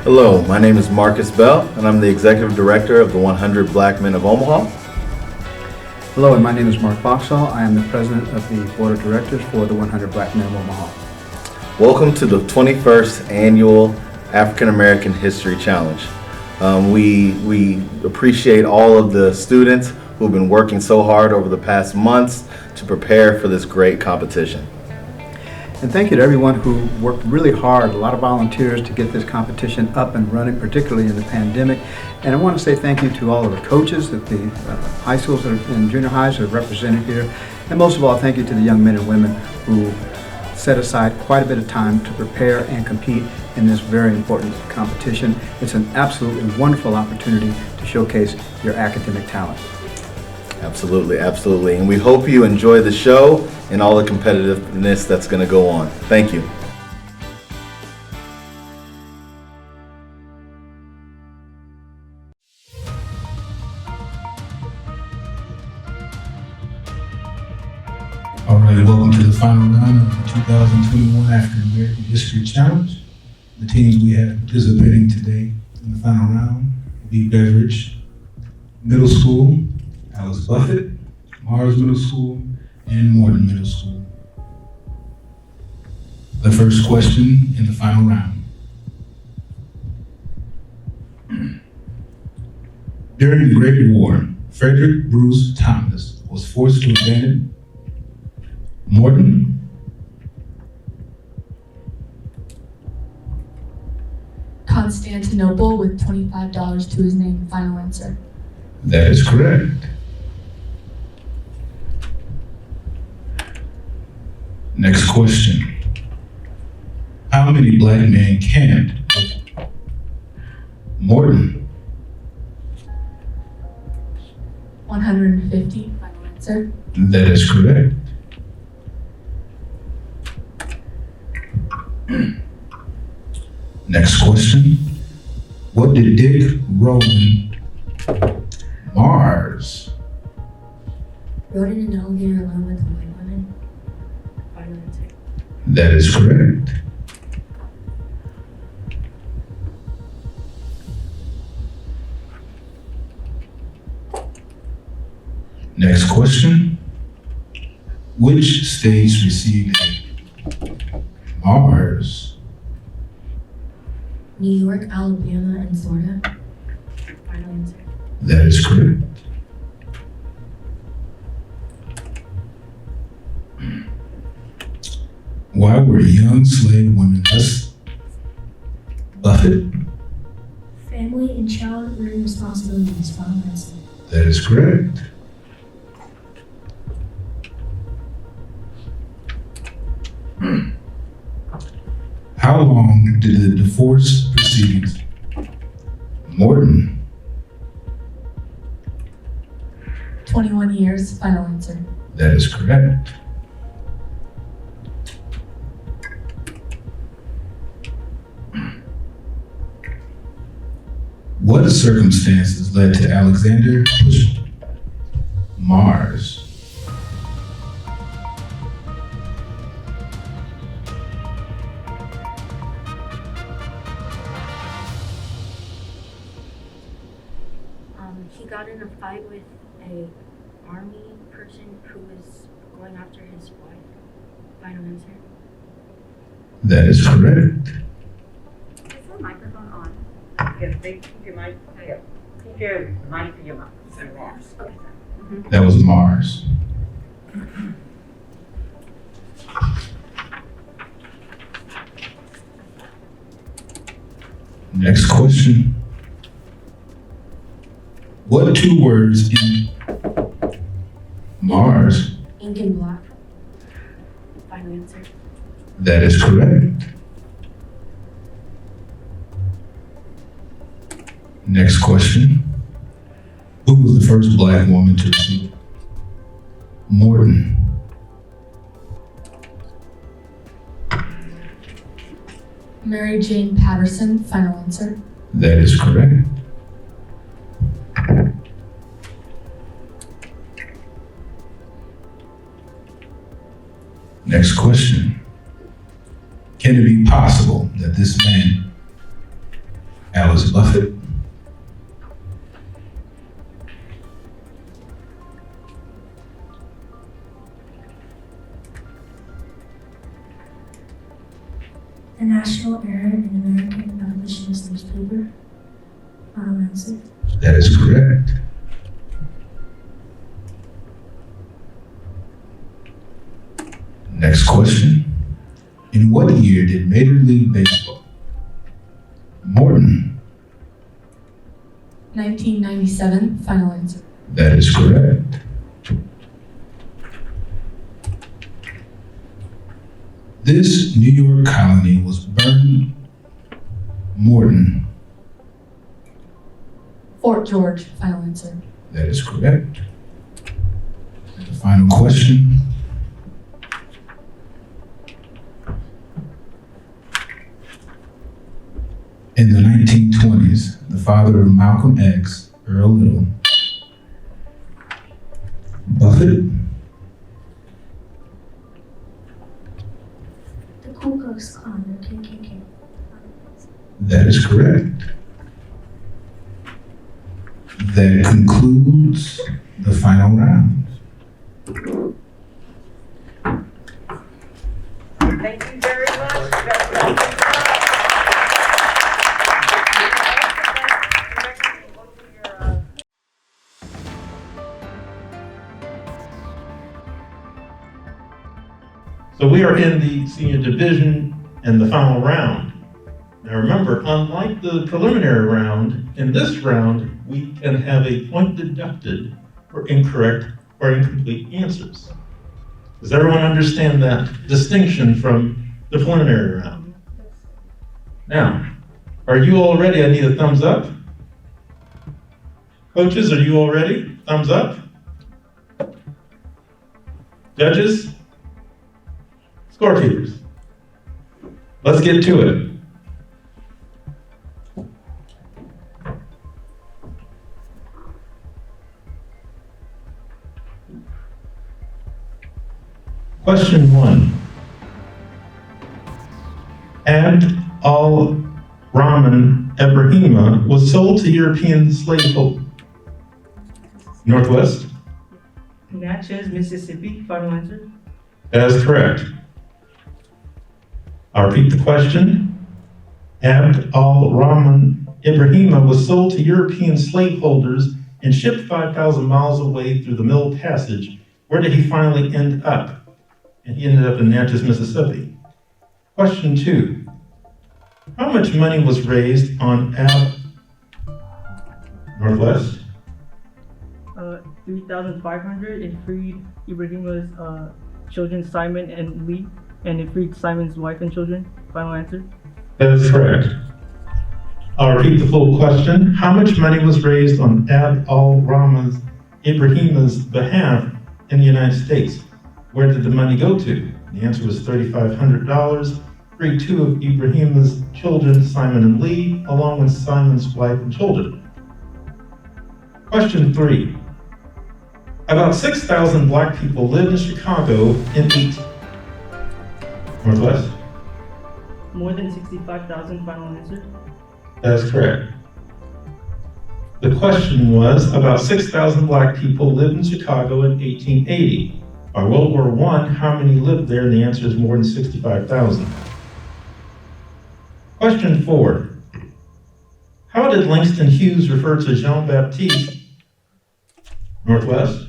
Hello, my name is Marcus Bell, and I'm the Executive Director of the 100 Black Men of Omaha. Hello, and my name is Mark Boxall. I am the President of the Board of Directors for the 100 Black Men of Omaha. Welcome to the 21st Annual African American History Challenge. We appreciate all of the students who have been working so hard over the past months to prepare for this great competition. And thank you to everyone who worked really hard, a lot of volunteers to get this competition up and running, particularly in the pandemic. And I want to say thank you to all of the coaches at the high schools and junior highs that are represented here. And most of all, thank you to the young men and women who set aside quite a bit of time to prepare and compete in this very important competition. It's an absolutely wonderful opportunity to showcase your academic talent. Absolutely, absolutely. And we hope you enjoy the show and all the competitiveness that's going to go on. Thank you. All right, welcome to the final round of the 2021 African American History Challenge. The teams we have participating today in the final round will be Beveridge Middle School, Alice Buffett, Mars Middle School, and Morton Middle School. The first question in the final round. During the Great War, Frederick Bruce Thomas was forced to abandon Morton, Constantinople with $25 to his name. Final answer. That is correct. Next question. How many black men camped with Morton? 150. Final answer. That is correct. Next question. What did Dick Rowan Mars? Rode in an elevator alone with white women. Final answer. That is correct. Next question. Which states received a Mars? New York, Alabama, and Florida. Final answer. That is correct. Why were young slave women less Buffett? Family and child rearing responsibilities. Final answer. That is correct. How long did the divorce proceedings Morton? 21 years. Final answer. That is correct. What circumstances led to Alexander pushing Mars? He got in a fight with a army person who was going after his wife. Final answer. That is correct. Is the microphone on? Yes, they keep your mic. Here. Keep your mic to your mouth. Okay. Mm-hmm. That was Mars. Next question. What two words in Mars? Ink and black. Final answer. That is correct. Next question. Who was the first black woman to receive Morton? Mary Jane Patterson. Final answer. That is correct. Next question. Can it be possible that this man Alice Buffett. The National Era in American Abolitionist Newspaper. Final answer. That is correct. Next question. In what year did Major League Baseball? Morton. 1997, final answer. That is correct. This New York colony was burned. Morton. Fort George, final answer. That is correct. The final question. In the 1920s, the father of Malcolm X, Earl Little, Buffett. The Ku Klux Klan, the KKK. That is correct. That concludes the final round. Thank you very much. So we are in the senior division and the final round. Now remember, unlike the preliminary round, in this round, we can have a point deducted for incorrect or incomplete answers. Does everyone understand that distinction from the preliminary round? Now, are you all ready? I need a thumbs up. Coaches, are you all ready? Thumbs up. Judges? Scorekeepers. Let's get to it. Question 1. Abd al-Rahman Ibrahima was sold to European slaveholders. Northwest? Natchez, Mississippi. Final answer. That is correct. I'll repeat the question. Abd al-Rahman Ibrahima was sold to European slaveholders and shipped 5,000 miles away through the Middle Passage. Where did he finally end up? And he ended up in Natchez, Mississippi. Question 2. How much money was raised on Northwest? 3,500. It freed Ibrahima's children, Simon and Lee, and it freed Simon's wife and children. Final answer. That is correct. I'll repeat the full question. How much money was raised on Abd al-Rahman Ibrahima's behalf in the United States? Where did the money go to? The answer was $3,500. Freed 2 of Ibrahima's children, Simon and Lee, along with Simon's wife and children. Question 3. About 6,000 black people lived in Chicago in Northwest? More than 65,000. Final answer. That is correct. The question was, about 6,000 black people lived in Chicago in 1880. By World War I, how many lived there? And the answer is more than 65,000. Question 4. How did Langston Hughes refer to Jean-Baptiste? Northwest?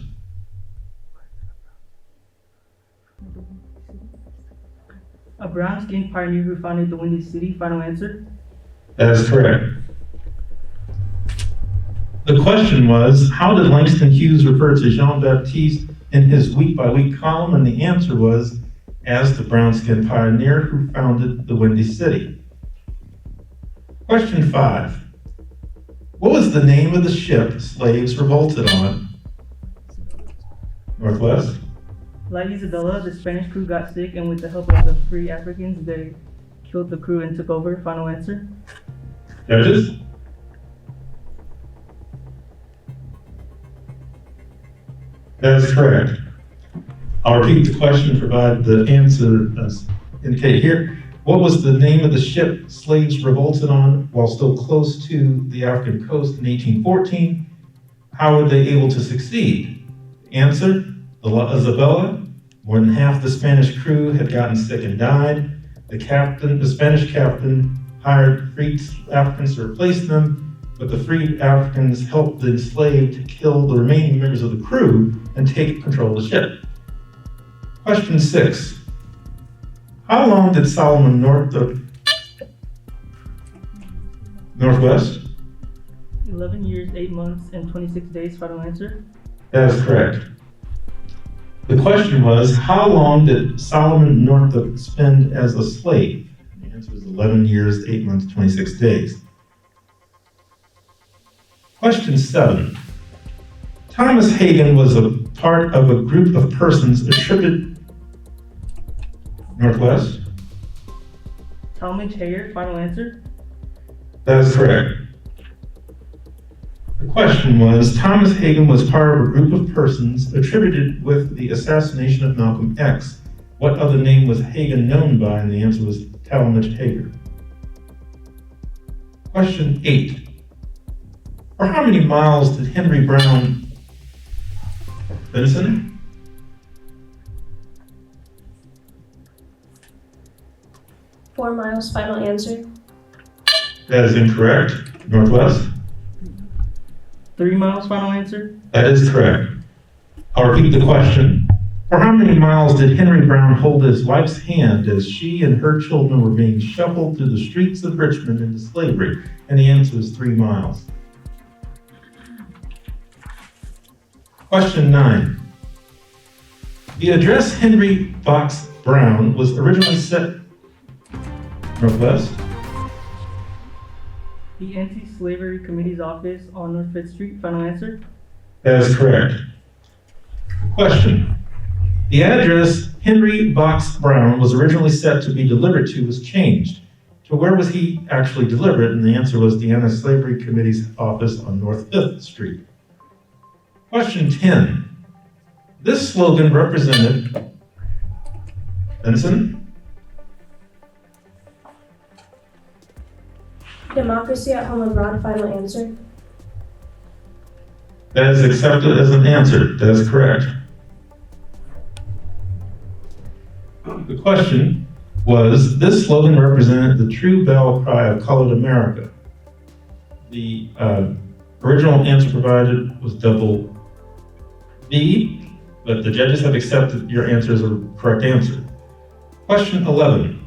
A brown-skinned pioneer who founded the Windy City. Final answer. That is correct. The question was, how did Langston Hughes refer to Jean-Baptiste in his week-by-week column? And the answer was, as the brown-skinned pioneer who founded the Windy City. Question 5. What was the name of the ship slaves revolted on? Northwest? La Isabella, the Spanish crew got sick, and with the help of the free Africans, they killed the crew and took over. Final answer. Judges? That is correct. I'll repeat the question, provide the answer as indicated here. What was the name of the ship slaves revolted on while still close to the African coast in 1814? How were they able to succeed? Answer, the La Isabella. More than half the Spanish crew had gotten sick and died. The Spanish captain hired freed Africans to replace them, but the freed Africans helped the enslaved kill the remaining members of the crew and take control of the ship. Question 6. How long did Solomon Northwest? 11 years, 8 months, and 26 days. Final answer. That is correct. The question was, how long did Solomon Northup spend as a slave? The answer is 11 years, 8 months, 26 days. Question 7. Thomas Hagan was a part of a group of persons attributed Northwest. Talmadge Hayer. Final answer. That is correct. The question was, Thomas Hagan was part of a group of persons attributed with the assassination of Malcolm X. What other name was Hagan known by? And the answer was Talmadge Hayer. Question 8. For how many miles did Henry Brown Benson? 4 miles. Final answer. That is incorrect. Northwest? 3 miles. Final answer. That is correct. I'll repeat the question. For how many miles did Henry Brown hold his wife's hand as she and her children were being shuffled through the streets of Richmond into slavery? And the answer is 3 miles. Question 9. The address Henry Box Brown was originally set Northwest. The Anti-Slavery Committee's office on North 5th Street. Final answer. That is correct. Question. The address Henry Box Brown was originally set to be delivered to was changed. To where was he actually delivered? And the answer was the Anti-Slavery Committee's office on North 5th Street. Question 10. This slogan represented Benson, Democracy at home and abroad. Final answer. that is accepted as an answer. That is correct. The question was, this slogan represented the true battle cry of colored America. The original answer provided was double B, but the judges have accepted your answer as a correct answer. Question 11.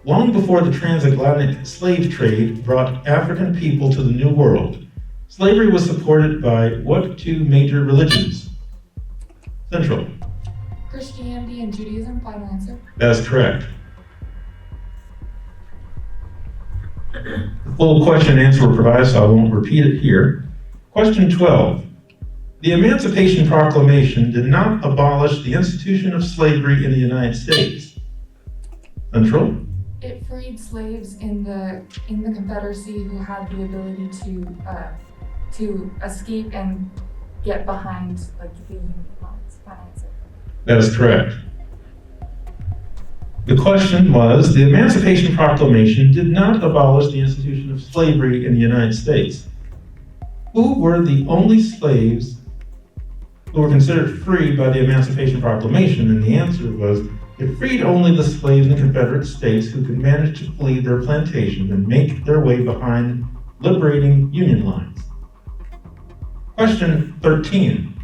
Long before the transatlantic slave trade brought African people to the New World, slavery was supported by what 2 major religions? Central. Christianity and Judaism. Final answer. That is correct. The full question and answer were provided, so I won't repeat it here. Question 12. The Emancipation Proclamation did not abolish the institution of slavery in the United States. Central. It freed slaves in the Confederacy who had the ability to escape and get behind like the Union lines. Final answer. That is correct. The question was, the Emancipation Proclamation did not abolish the institution of slavery in the United States. Who were the only slaves who were considered free by the Emancipation Proclamation? And the answer was, it freed only the slaves in the Confederate States who could manage to flee their plantations and make their way behind liberating Union lines. Question 13.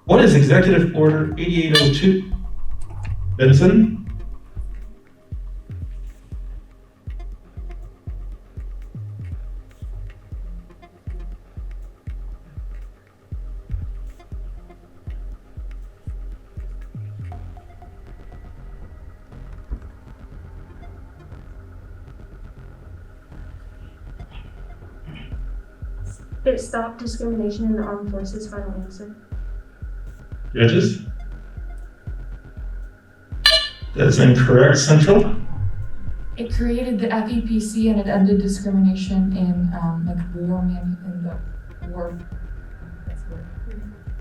What is Executive Order 8802? Benson? It stopped discrimination in the armed forces. Final answer. Judges? That's incorrect. Central? It created the FEPC and it ended discrimination in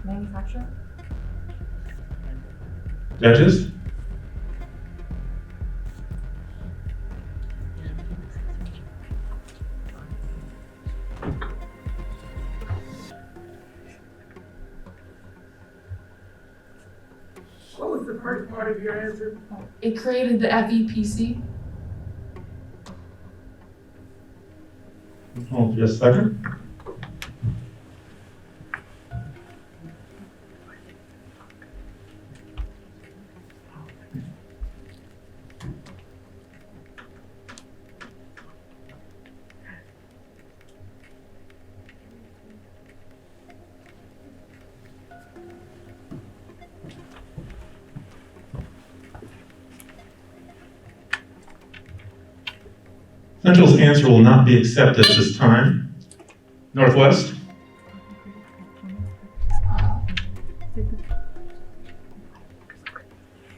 manufacturing. Judges? was the first part of your answer? It created the FEPC. Hold just a second. Central's answer will not be accepted at this time. Northwest?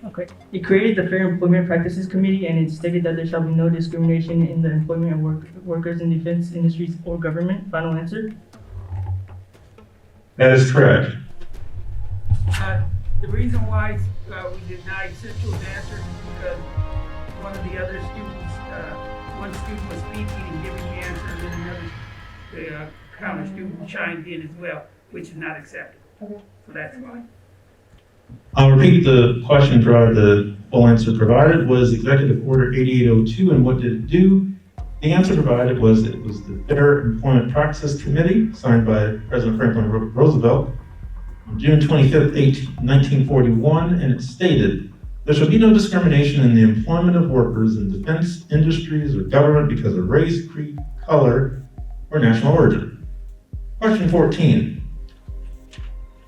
Okay. It created the Fair Employment Practices Committee, and it stated that there shall be no discrimination in the employment of workers in defense industries or government. Final answer? That is correct. The reason why we denied Central's answer is because one of the other students, one student was speaking and giving the answer, and then the counter student chimed in as well, which is not accepted. Okay. So that's why. I'll repeat the question provided. The full answer provided was Executive Order 8802, and what did it do? The answer provided was it was the Fair Employment Practices Committee, signed by President Franklin Roosevelt on June 25th, 1941, and it stated, there shall be no discrimination in the employment of workers in defense industries or government because of race, creed, color, or national origin. Question 14.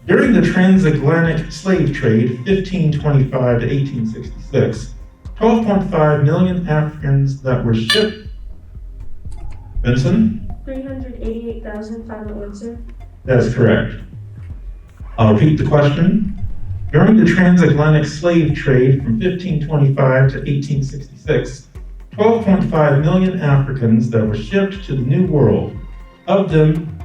During the transatlantic slave trade, 1525 to 1866, 12.5 million Africans that were shipped. Benson? 388,000. Final answer. That is correct. I'll repeat the question. During the transatlantic slave trade from 1525 to 1866, 12.5 million Africans that were shipped to the New World. Of them,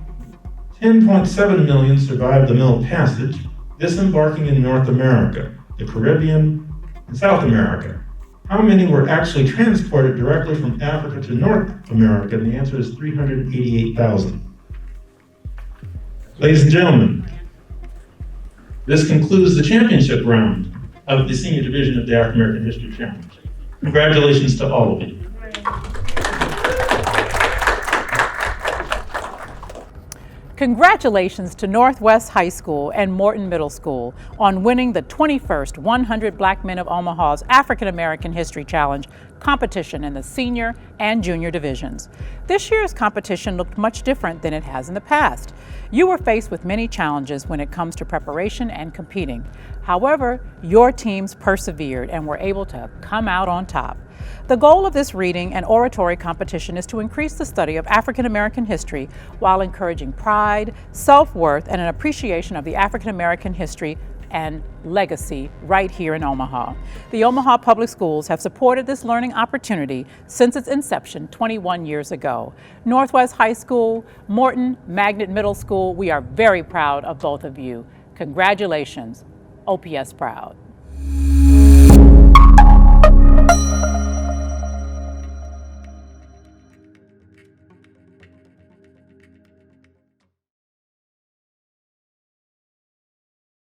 10.7 million survived the Middle Passage, disembarking in North America, the Caribbean, and South America. How many were actually transported directly from Africa to North America? And the answer is 388,000. Ladies and gentlemen, this concludes the championship round of the senior division of the African American History Challenge. Congratulations to all of you. Congratulations to Northwest High School and Morton Middle School on winning the 21st 100 Black Men of Omaha's African American History Challenge competition in the senior and junior divisions. This year's competition looked much different than it has in the past. You were faced with many challenges when it comes to preparation and competing. However, your teams persevered and were able to come out on top. The goal of this reading and oratory competition is to increase the study of African American history while encouraging pride, self-worth, and an appreciation of the African American history and legacy right here in Omaha. The Omaha Public Schools have supported this learning opportunity since its inception 21 years ago. Northwest High School, Morton Magnet Middle School, we are very proud of both of you. Congratulations, OPS proud.